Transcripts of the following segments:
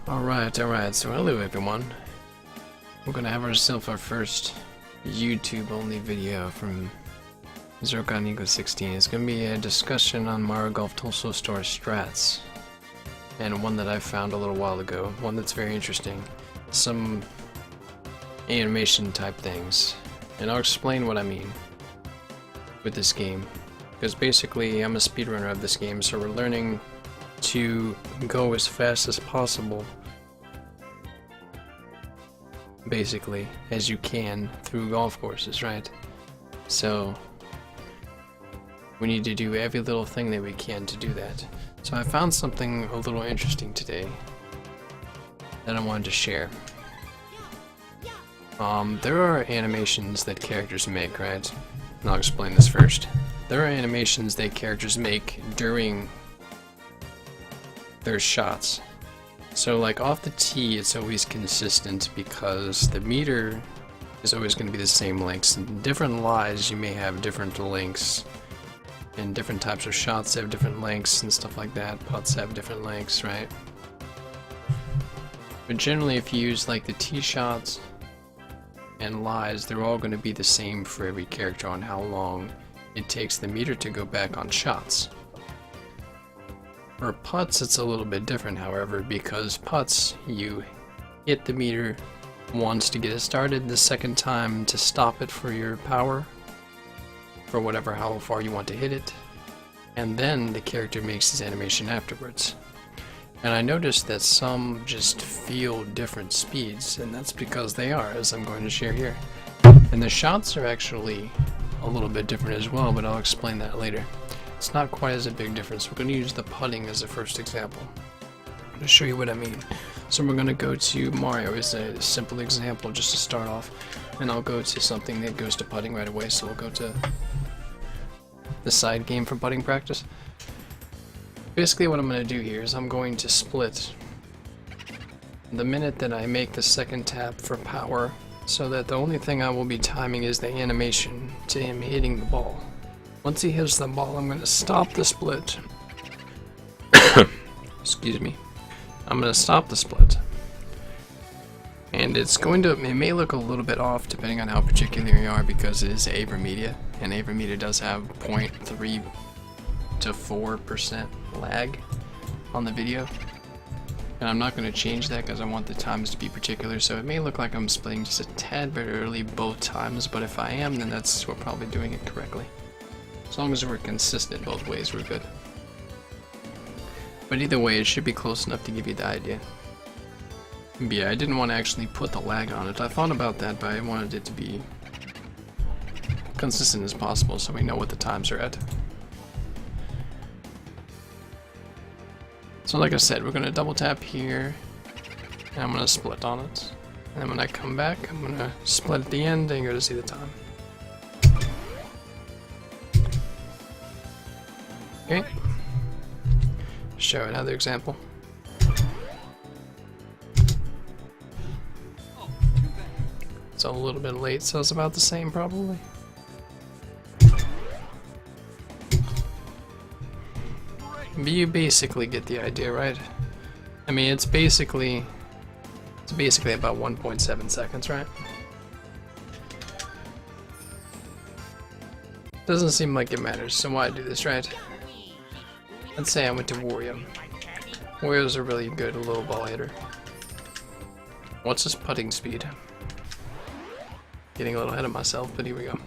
Alright, so hello everyone. We're gonna have ourselves our first YouTube only video from Zirconigo16. It's gonna be a discussion on Mario Golf Toadstool Store strats. And one that I found a little while ago, one that's very interesting. Some animation type things. And I'll explain what I mean with this game. Because basically I'm a speedrunner of this game, so we're learning to go as fast as possible, basically, as you can through golf courses, right? So we need to do every little thing that we can to do that. So I found something a little interesting today that I wanted to share. There are animations that characters make, right? And I'll explain this first. There are animations that characters make during their shots. So like off the tee, it's always consistent because the meter is always going to be the same lengths. In different lies you may have different lengths, and different types of shots have different lengths and stuff like that. Putts have different lengths, right? But generally if you use like the tee shots and lies, they're all going to be the same for every character on how long it takes the meter to go back on shots. For putts, it's a little bit different, however, because putts, you hit the meter once to get it started, the second time to stop it for your power, for whatever, how far you want to hit it, and then the character makes his animation afterwards. And I noticed that some just feel different speeds, and that's because they are, as I'm going to share here. And the shots are actually a little bit different as well, but I'll explain that later. It's not quite as a big difference. We're going to use the putting as a first example to show you what I mean. So we're going to go to Mario as a simple example just to start off, and I'll go to something that goes to putting right away. So we'll go to the side game for putting practice. Basically what I'm going to do here is I'm going to split the minute that I make the second tap for power, so that the only thing I will be timing is the animation to him hitting the ball. Once he hits the ball, I'm going to stop the split. Excuse me. I'm going to stop the split. And it's going to, it may look a little bit off depending on how particular you are, because it is AverMedia, and AverMedia does have 0.3 to 4% lag on the video. And I'm not going to change that because I want the times to be particular, so it may look like I'm splitting just a tad bit early both times, but if I am, then we're probably doing it correctly. As long as we're consistent both ways, we're good. But either way, it should be close enough to give you the idea. But yeah, I didn't want to actually put the lag on it. I thought about that, but I wanted it to be consistent as possible so we know what the times are at. So like I said, we're going to double tap here, and I'm going to split on it. And when I come back, I'm going to split at the end and go to see the time. Okay. Show another example. It's a little bit late, so it's about the same probably. But you basically get the idea, right? I mean, it's basically about 1.7 seconds, right? Doesn't seem like it matters, so why do this, right? Let's say I went to Wario. Wario's a really good little ball hitter. What's his putting speed? Getting a little ahead of myself, but here we go.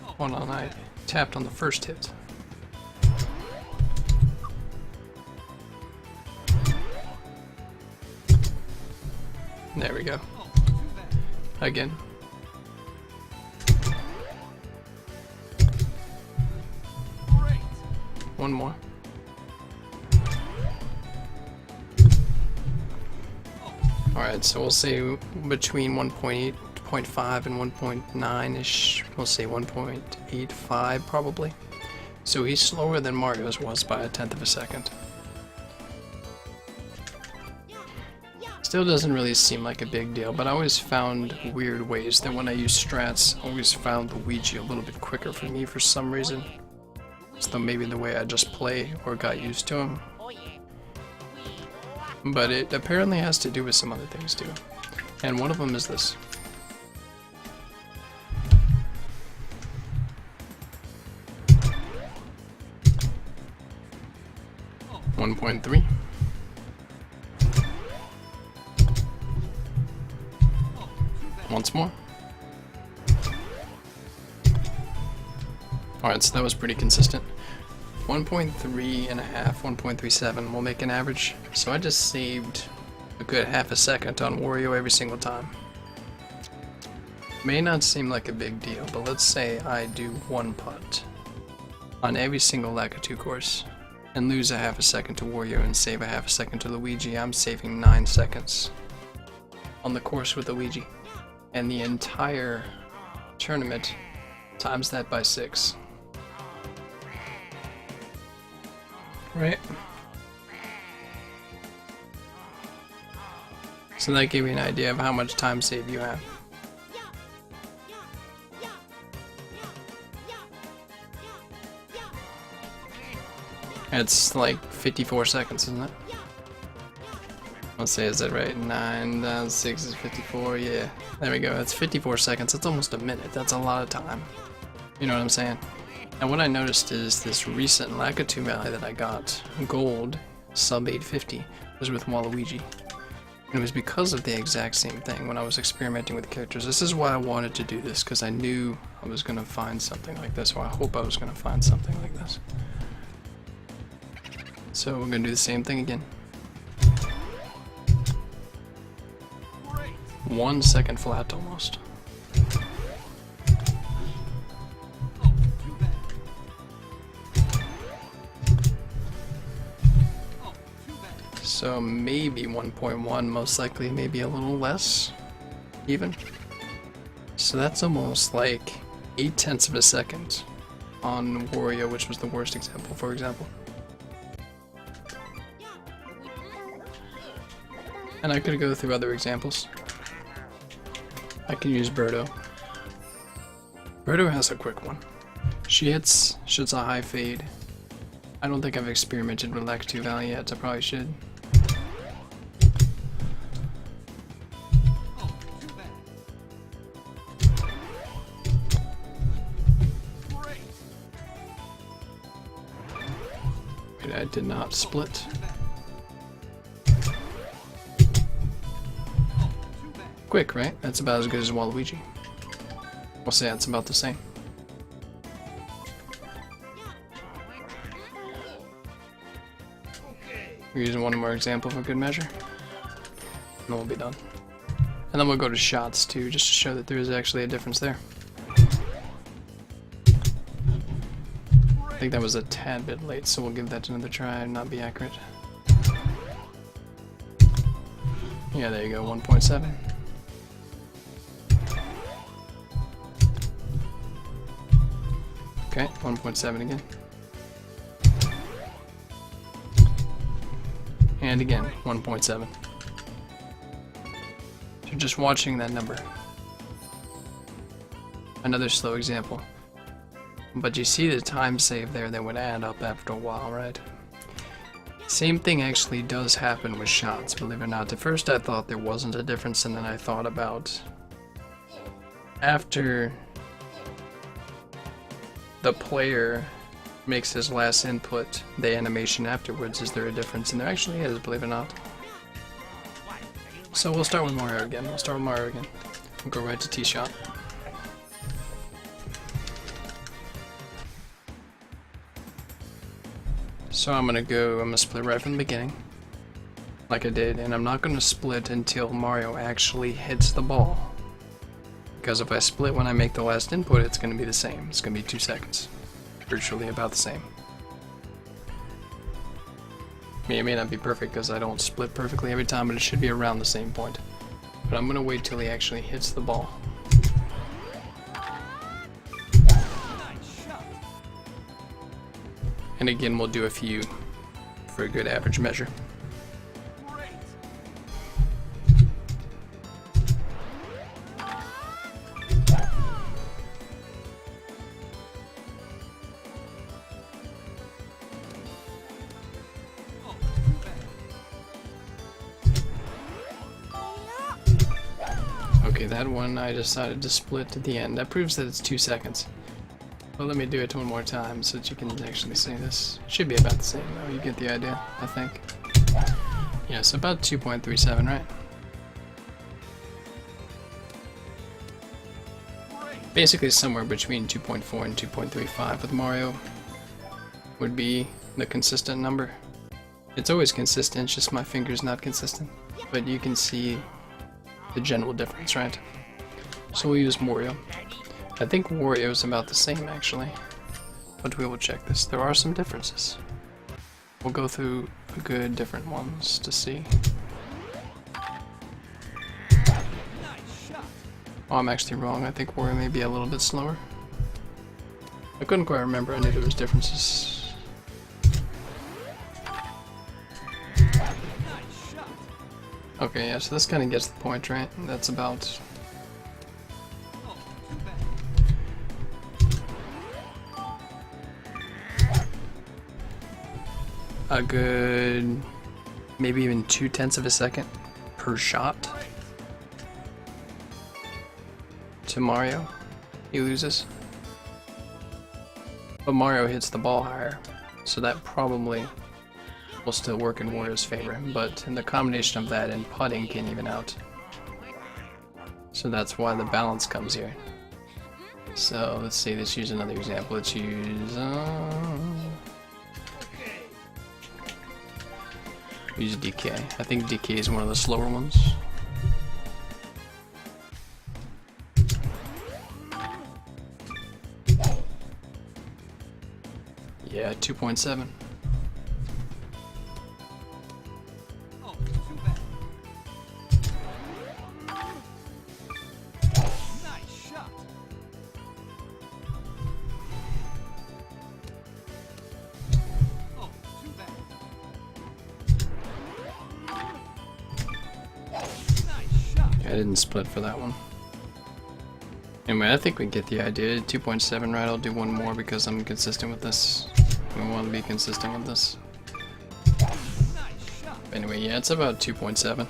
Hold on, I tapped on the first hit. There we go. Again. One more. Alright, so we'll say between 1.8, 0.5 and 1.9-ish. We'll say 1.85 probably. So he's slower than Mario's was by 1/10 of a second. Still doesn't really seem like a big deal, but I always found weird ways that when I use strats, I always found Luigi a little bit quicker for me for some reason. So maybe the way I just play or got used to him. But it apparently has to do with some other things too. And one of them is this. .3. Once more. Alright, so that was pretty consistent. 1.3 and a half, 1.37 will make an average. So I just saved a good half a second on Wario every single time. May not seem like a big deal, but let's say I do one putt on every single Lakitu course and lose a half a second to Wario and save a half a second to Luigi. I'm saving 9 seconds on the course with Luigi. And the entire tournament times that by 6. Right? So that gave you an idea of how much time save you have. It's like 54 seconds, isn't it? Let's say, is that right? 9 down 6 is 54, yeah. There we go, that's 54 seconds. That's almost a minute. That's a lot of time. You know what I'm saying? And what I noticed is this recent Lakitu Valley that I got, gold, sub 850, was with Waluigi. And it was because of the exact same thing when I was experimenting with characters. This is why I wanted to do this, because I knew I was going to find something like this, or I hope I was going to find something like this. So we're going to do the same thing again. 1 second flat almost. So maybe 1.1, most likely maybe a little less, even. So that's almost like 0.8 of a second on Wario, which was the worst example, for example. And I could go through other examples. I can use Birdo. Birdo has a quick one. She hits a high fade. I don't think I've experimented with Lakitu Valley yet, I probably should. Wait, I did not split. Quick, right? That's about as good as Waluigi. We'll say that's about the same. We're using one more example for good measure. And then we'll be done. And then we'll go to shots too, just to show that there is actually a difference there. I think that was a tad bit late, so we'll give that another try and not be accurate. Yeah, there you go, 1.7. Okay, 1.7 again. And again, 1.7. So just watching that number. Another slow example. But you see the time save there that would add up after a while, right? Same thing actually does happen with shots, believe it or not. At first I thought there wasn't a difference, and then I thought about after the player makes his last input, the animation afterwards, is there a difference? And there actually is, believe it or not. So we'll start with Mario again. We'll go right to T shot. So I'm gonna split right from the beginning, like I did, and I'm not gonna split until Mario actually hits the ball. Because if I split when I make the last input, it's going to be the same. It's going to be 2 seconds. Virtually about the same. I mean, it may not be perfect because I don't split perfectly every time, but it should be around the same point. But I'm going to wait till he actually hits the ball. And again, we'll do a few for a good average measure. Okay, that one I decided to split at the end. That proves that it's 2 seconds. But let me do it one more time so that you can actually see this. Should be about the same though, you get the idea, I think. Yeah, so about 2.37, right? Basically somewhere between 2.4 and 2.35 with Mario would be the consistent number. It's always consistent, it's just my finger's not consistent. But you can see the general difference, right? So we'll use Wario. I think Wario is about the same actually, but we will check this. There are some differences. We'll go through a good different ones to see. Oh, I'm actually wrong. I think Wario may be a little bit slower. I couldn't quite remember. I knew there was differences. Okay, yeah, so this kind of gets the point, right? That's about... a good... maybe even 0.2 of a second per shot. To Mario, he loses. But Mario hits the ball higher, so that probably will still work in Wario's favor, but in the combination of that and putting can even out. So that's why the balance comes here. So let's see, let's use another example. Let's use DK. I think DK is one of the slower ones. Yeah, 2.7. I didn't split for that one. Anyway, I think we get the idea. 2.7, right? I'll do one more because I'm consistent with this. I want to be consistent with this. Anyway, yeah, it's about 2.7.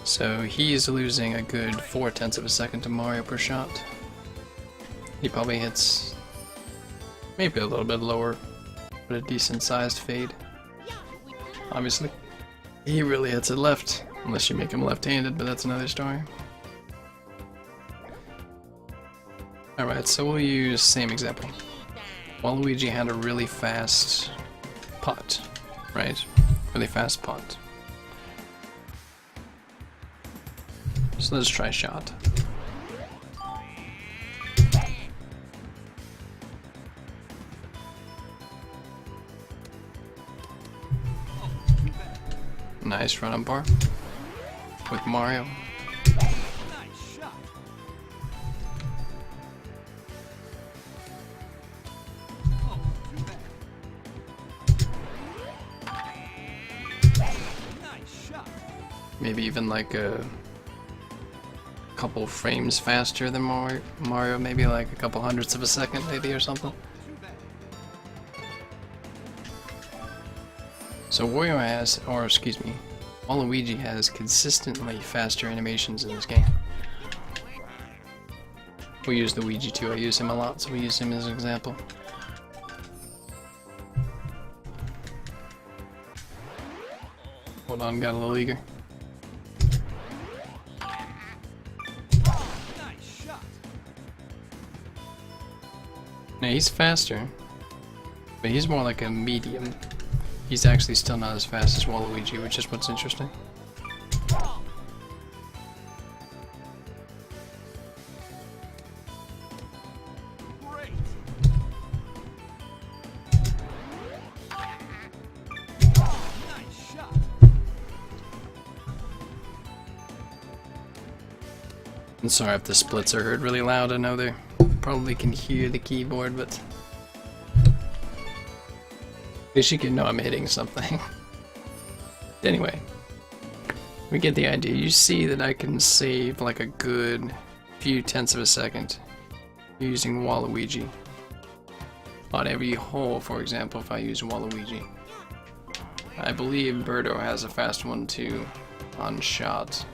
So he's losing a good 0.4 of a second to Mario per shot. He probably hits maybe a little bit lower, but a decent sized fade. Obviously, he really hits it left, unless you make him left-handed, but that's another story. Alright, so we'll use same example. Waluigi had a really fast putt, right? Really fast putt. So let's try shot. Nice run on bar with Mario. Maybe even like a couple frames faster than Mario, maybe like a couple hundredths of a second maybe or something. So Wario has, or excuse me, Waluigi has consistently faster animations in this game. We'll use the Luigi too, I use him a lot, so we use him as an example. Hold on, got a little eager. Now he's faster, but he's more like a medium. He's actually still not as fast as Waluigi, which is what's interesting. I'm sorry if the splits are heard really loud. I know they probably can hear the keyboard, but at least you can know I'm hitting something. Anyway, we get the idea. You see that I can save like a good few tenths of a second using Waluigi. On every hole, for example, if I use Waluigi. I believe Birdo has a fast one too on shot.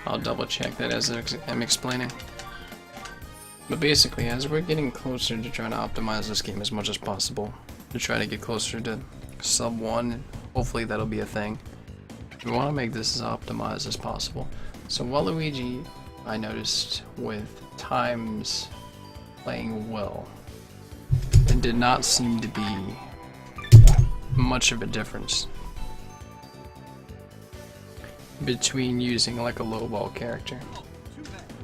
I'll double check that as I'm explaining. But basically, as we're getting closer to trying to optimize this game as much as possible, to try to get closer to sub 1, hopefully that'll be a thing. We want to make this as optimized as possible. So Waluigi, I noticed with times playing well, it did not seem to be much of a difference between using like a low ball character.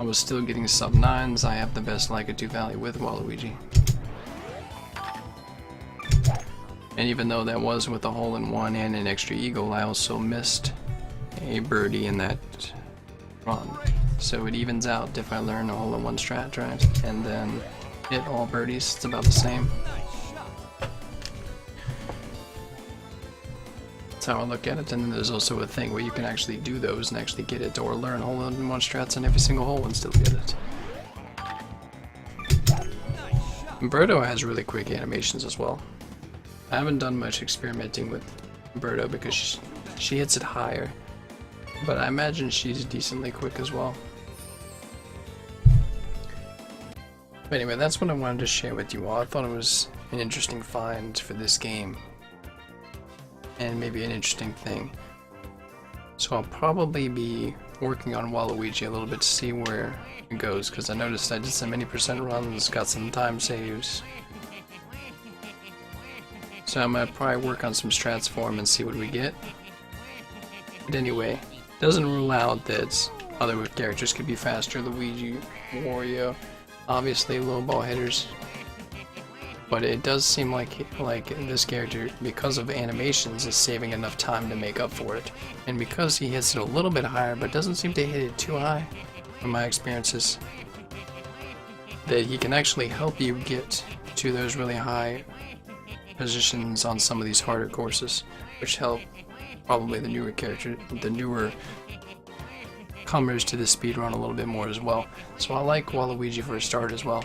I was still getting sub 9s. I have the best Lakitu value with Waluigi. And even though that was with a hole-in-one and an extra eagle, I also missed a birdie in that run. So it evens out if I learn a hole-in-one strat, right? And then hit all birdies, it's about the same. That's how I look at it. And then there's also a thing where you can actually do those and actually get it, or learn hole-in-one strats on every single hole and still get it. Birdo has really quick animations as well. I haven't done much experimenting with Birdo because she hits it higher, but I imagine she's decently quick as well. But anyway, that's what I wanted to share with you all. I thought it was an interesting find for this game, and maybe an interesting thing. So I'll probably be working on Waluigi a little bit to see where it goes, because I noticed I did some many percent runs, got some time saves. So I might probably work on some strats for him and see what we get. But anyway, doesn't rule out that other characters could be faster. Luigi, Wario, obviously low ball hitters. But it does seem like this character, because of animations, is saving enough time to make up for it. And because he hits it a little bit higher, but doesn't seem to hit it too high, from my experiences, that he can actually help you get to those really high positions on some of these harder courses, which help probably the newer comers to the speedrun a little bit more as well. So I like Waluigi for a start as well.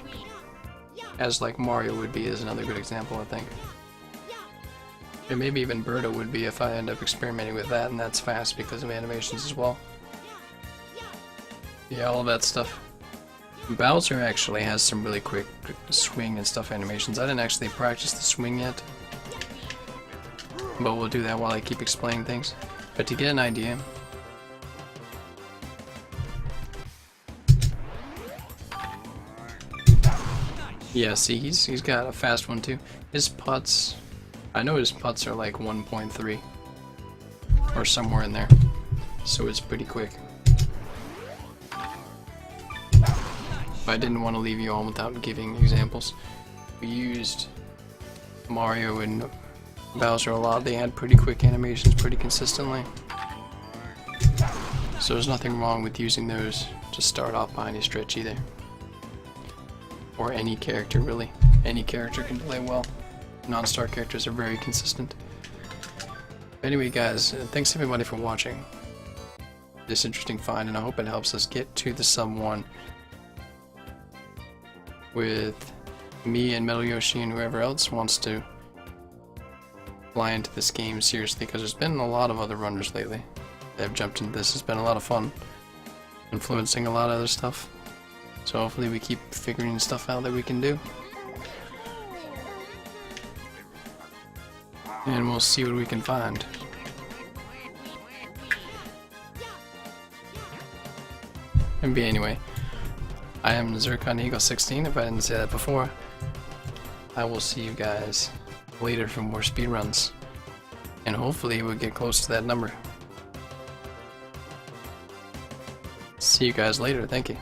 As like Mario would be is another good example, I think. And maybe even Birdo would be if I end up experimenting with that, and that's fast because of animations as well. Yeah, all of that stuff. Bowser actually has some really quick swing and stuff animations. I didn't actually practice the swing yet, but we'll do that while I keep explaining things. But to get an idea, yeah, see, he's got a fast one too. His putts, I know his putts are like 1.3 or somewhere in there, so it's pretty quick. I didn't want to leave you all without giving examples. We used Mario and Bowser a lot. They had pretty quick animations pretty consistently. So there's nothing wrong with using those to start off by any stretch either. Or any character really. Any character can play well. Non-star characters are very consistent. Anyway guys, thanks everybody for watching this interesting find, and I hope it helps us get to the sub 1 with me and Metal Yoshi and whoever else wants to fly into this game seriously, because there's been a lot of other runners lately that have jumped into this. It's been a lot of fun, influencing a lot of other stuff. So hopefully we keep figuring stuff out that we can do. And we'll see what we can find. And anyway, I am Zircon Eagle 16, if I didn't say that before. I will see you guys later for more speedruns, and hopefully we'll get close to that number. See you guys later, thank you.